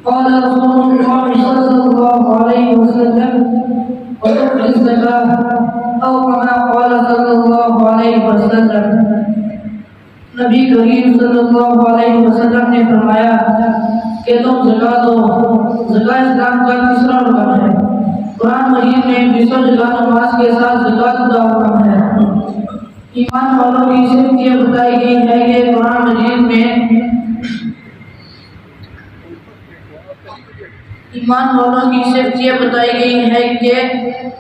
قال رسول الله صلى الله عليه وسلم وتؤتي الزكاة أو كما قال صلى الله عليه وسلم. نبی کریم صلی اللہ علیہ وسلم نے فرمایا کہ تم زکوٰۃ دو. زکوٰۃ اسلام کا تیسرا رکن ہے. قرآن مجید میں 20 جگہ نماز کے ساتھ زکوٰۃ کا حکم ہے. ایمان والوں کی صرف یہ بتائی گئی ہے کہ قرآن مجید میں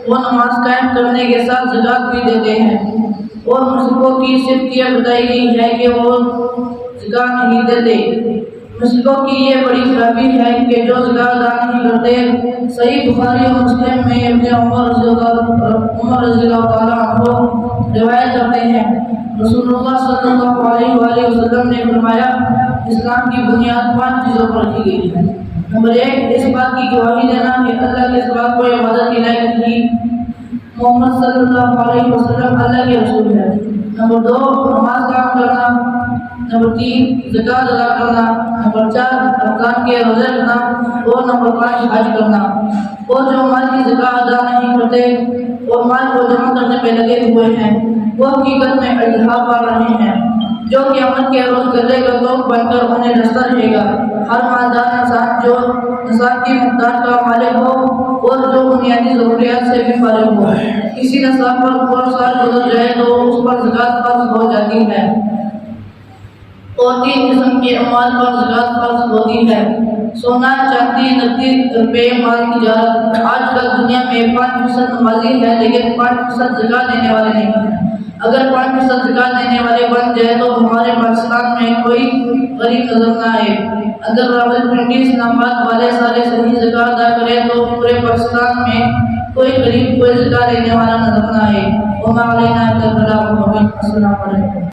وہ نماز قائم کرنے کے ساتھ زکوٰۃ بھی دیتے ہیں، اور مشرکوں کی صرف یہ بتائی گئی ہے کہ وہ زکوٰۃ نہیں دیتے. مشرکوں کی یہ بڑی خرابی ہے کہ جو زکوٰۃ ادا نہیں کرتے. صحیح بخاری اور مسلم میں ابن عمر رضی اللہ تعالیٰ عنہ روایت کرتے ہیں رسول اللہ صلی اللہ علیہ وآلہ وسلم نے فرمایا اسلام کی بنیاد 5 چیزوں پر رکھی گئی ہے. نمبر 1 اس بات کی گواہی دینا کہ اللہ کے سوا کوئی عبادت کی لائق نہیں، محمد صلی اللہ علیہ وسلم اللہ کے رسول ہے. نمبر 2 نماز قائم کرنا. نمبر 3 زکوٰۃ ادا کرنا. نمبر 4 رمضان کے روزے رکھنا. اور نمبر 5 حج کرنا. اور جو مال کی زکوٰۃ ادا نہیں کرتے اور مال کو جمع کرنے میں لگے ہوئے ہیں وہ حقیقت میں التحاب پا رہے ہیں، جو قیامت کے روز گلے کا توق بن کر انہیں رستا رہے گا. ہر مالدار انسان جو نصاب کی مقدار کا مالک ہو اور جو بنیادی ضروریات سے بھی فارغ ہو، کسی نصاب پر پورا سال گزر جائے تو اس پر زکوٰۃ فرض ہو جاتی ہے. اور 3 قسم کے اموال پر زکوٰۃ فرض ہوتی ہے: سونا، چاندی، نقدی، روپے، مال تجارت. آج کل دنیا میں 5% نمازی ہے لیکن 5% زکوٰۃ دینے والے نہیں ہیں. اگر 5% زکوٰۃ دینے والے بن جائے تو ہمارے پاکستان میں کوئی غریب نظر نہ آئے. اگر راولپنڈی، اسلام آباد والے سارے صحیح زکوٰۃ ادا کریں تو پورے پاکستان میں کوئی غریب کوئی زکوٰۃ دینے والا نظر نہ آئے. وما علینا الا البلاغ المبین. السلام علیکم.